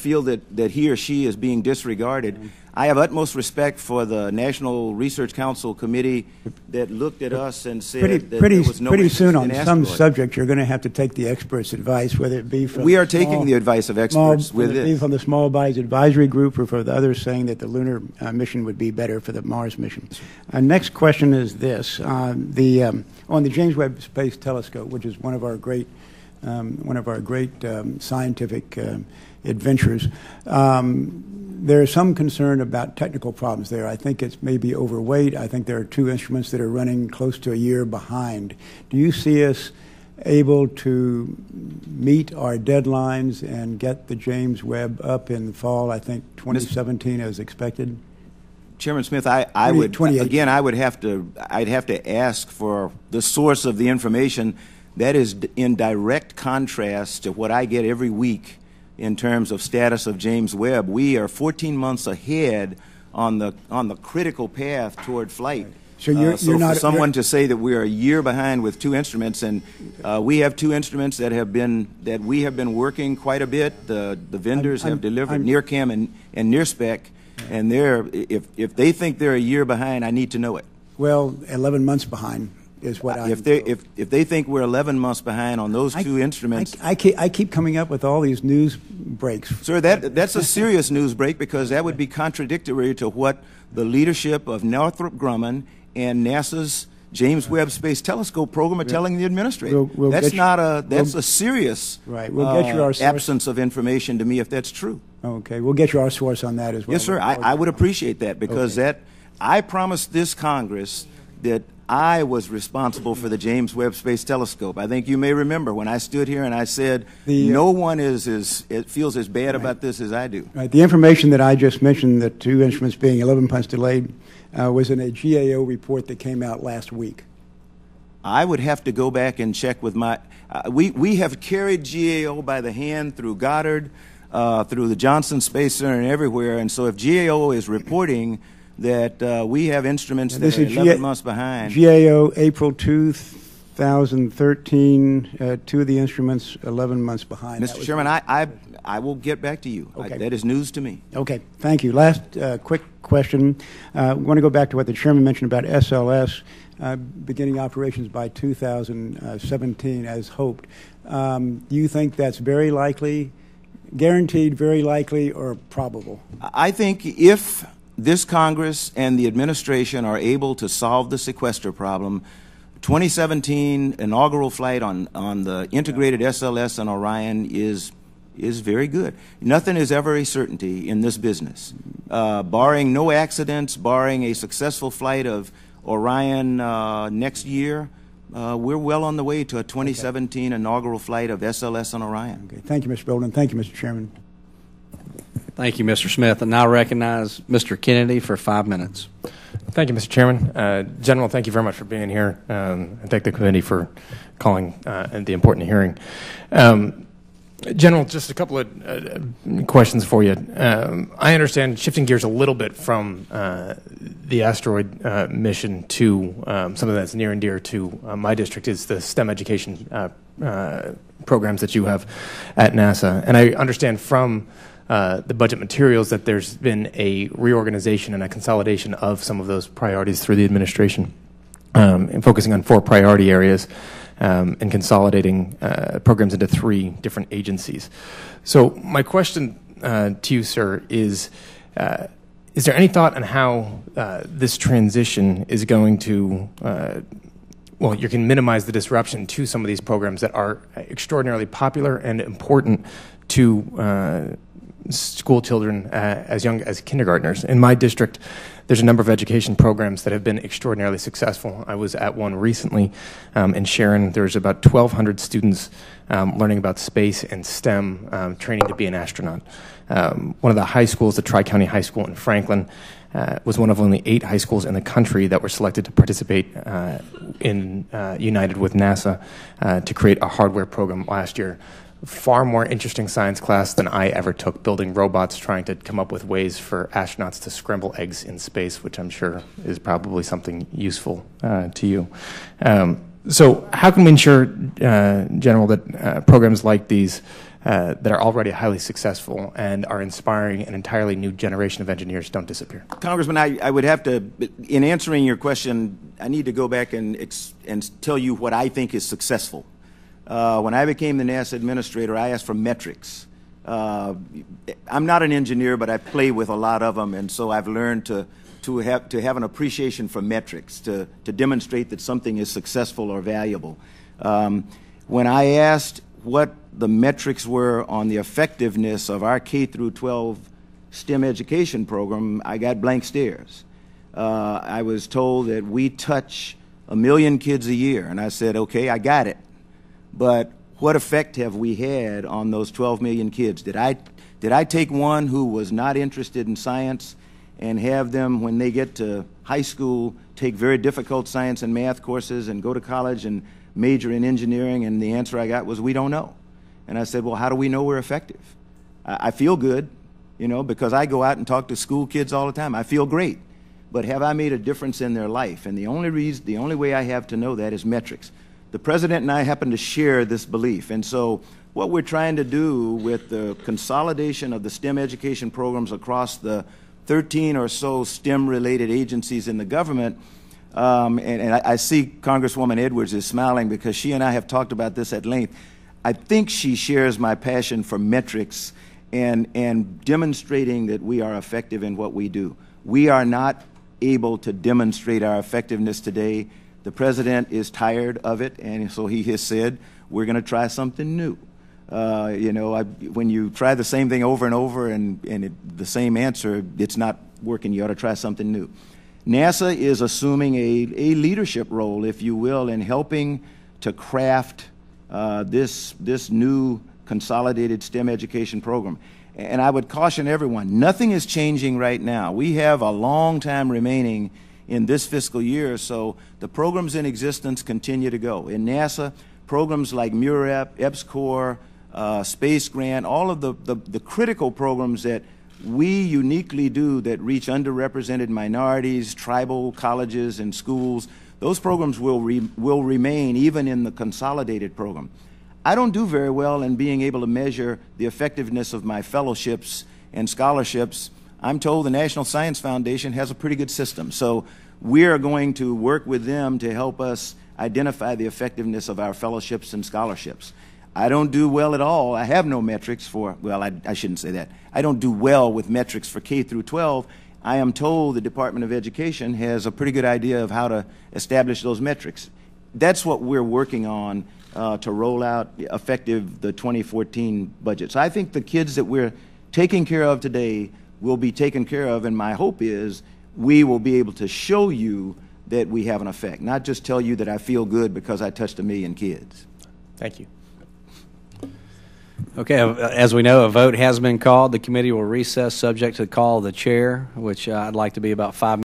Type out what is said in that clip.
feel that he or she is being disregarded. I have utmost respect for the National Research Council Committee that looked at us and said that there was no pretty soon on interest in some asteroid. subject you're going to have to take the experts' advice, whether it be from we are taking the advice of experts with whether it be this. from the Small Bodies Advisory Group or for the others saying that the lunar mission would be better for the Mars mission. Next question is this: on the James Webb Space Telescope, which is one of our great scientific adventures. There is some concern about technical problems there. I think it's maybe overweight. I think there are two instruments that are running close to a year behind. Do you see us able to meet our deadlines and get the James Webb up in the fall, I think 2017 as expected? Chairman Smith, I'd have to ask for the source of the information. That is in direct contrast to what I get every week in terms of status of James Webb. We are 14 months ahead on the critical path toward flight. So you're not, for someone to say that we are a year behind with two instruments, and we have two instruments that we have been working quite a bit. The vendors have delivered NearCam and NearSpec, and if they think they're a year behind, I need to know it. Well, 11 months behind is what if they think we're 11 months behind on those two instruments. I keep coming up with all these news breaks. Sir, that's a serious news break, because that would be contradictory to what the leadership of Northrop Grumman and NASA's James Webb Space Telescope program are telling the administrator. That's a serious absence of information to me if that's true. Okay, we'll get you our source on that as well. Yes, sir. I would appreciate that, because I promised this Congress that I was responsible for the James Webb Space Telescope. I think you may remember when I stood here and I said no one feels as bad about this as I do. Right. The information that I just mentioned, the two instruments being 11 months delayed, was in a GAO report that came out last week. I would have to go back and check with my... we have carried GAO by the hand through Goddard, through the Johnson Space Center and everywhere, and so if GAO is reporting that we have instruments that are 11 months behind. GAO, April 2013, two of the instruments 11 months behind. Mr. Chairman, I will get back to you. Okay. That is news to me. Okay, thank you. Last quick question. I want to go back to what the Chairman mentioned about SLS beginning operations by 2017 as hoped. Do you think that's very likely, guaranteed, very likely, or probable? I think if this Congress and the administration are able to solve the sequester problem, 2017 inaugural flight on the integrated SLS and Orion is very good. Nothing is ever a certainty in this business. Barring no accidents, barring a successful flight of Orion next year, we're well on the way to a 2017 inaugural flight of SLS and Orion. Okay. Thank you, Mr. Bolden. Thank you, Mr. Chairman. Thank you, Mr. Smith. And now recognize Mr. Kennedy for 5 minutes. Thank you, Mr. Chairman. General, thank you very much for being here. And thank the committee for calling the important hearing. General, just a couple of questions for you. I understand, shifting gears a little bit from the asteroid mission to something that's near and dear to my district is the STEM education programs that you have at NASA. And I understand from the budget materials that there's been a reorganization and a consolidation of some of those priorities through the administration, and focusing on 4 priority areas and consolidating programs into 3 different agencies. So my question to you, sir, is there any thought on how this transition is going to well, you can minimize the disruption to some of these programs that are extraordinarily popular and important to school children as young as kindergartners. In my district, there's a number of education programs that have been extraordinarily successful. I was at one recently in Sharon. There's about 1,200 students learning about space and STEM, training to be an astronaut. One of the high schools, the Tri-County High School in Franklin, was one of only 8 high schools in the country that were selected to participate in United with NASA to create a hardware program last year. Far more interesting science class than I ever took, building robots trying to come up with ways for astronauts to scramble eggs in space, which I'm sure is probably something useful to you. So how can we ensure, General, that programs like these that are already highly successful and are inspiring an entirely new generation of engineers don't disappear? Congressman, I would have to, in answering your question, I need to go back and tell you what I think is successful. When I became the NASA administrator, I asked for metrics. I'm not an engineer, but I play with a lot of them, and so I've learned to have an appreciation for metrics, to demonstrate that something is successful or valuable. When I asked what the metrics were on the effectiveness of our K through 12 STEM education program, I got blank stares. I was told that we touch 1 million kids a year, and I said, okay, I got it. But what effect have we had on those 12 million kids? Did I take one who was not interested in science and have them, when they get to high school, take very difficult science and math courses and go to college and major in engineering? And the answer I got was, we don't know. And I said, well, how do we know we're effective? I feel good, you know, because I go out and talk to school kids all the time. I feel great. But have I made a difference in their life? And the only way I have to know that is metrics. The President and I happen to share this belief. And so what we're trying to do with the consolidation of the STEM education programs across the 13 or so STEM-related agencies in the government, and I see Congresswoman Edwards is smiling because she and I have talked about this at length. I think she shares my passion for metrics and demonstrating that we are effective in what we do. We are not able to demonstrate our effectiveness today. The President is tired of it, and so he has said, we're going to try something new. You know, when you try the same thing over and over and the same answer, it's not working. You ought to try something new. NASA is assuming a leadership role, if you will, in helping to craft this new consolidated STEM education program. And I would caution everyone, nothing is changing right now. We have a long time remaining in this fiscal year, so the programs in existence continue to go. In NASA, programs like MUREP, EPSCoR, Space Grant, all of the critical programs that we uniquely do that reach underrepresented minorities, tribal colleges and schools, those programs will remain even in the consolidated program. I don't do very well in being able to measure the effectiveness of my fellowships and scholarships. I'm told the National Science Foundation has a pretty good system, so we are going to work with them to help us identify the effectiveness of our fellowships and scholarships. I don't do well at all. I have no metrics for, well, I shouldn't say that. I don't do well with metrics for K through 12. I am told the Department of Education has a pretty good idea of how to establish those metrics. That's what we're working on to roll out effective the 2014 budget. So I think the kids that we're taking care of today will be taken care of, and my hope is we will be able to show you that we have an effect, not just tell you that I feel good because I touched 1 million kids. Thank you. Okay, as we know, a vote has been called. The committee will recess subject to the call of the chair, which I'd like to be about 5 minutes.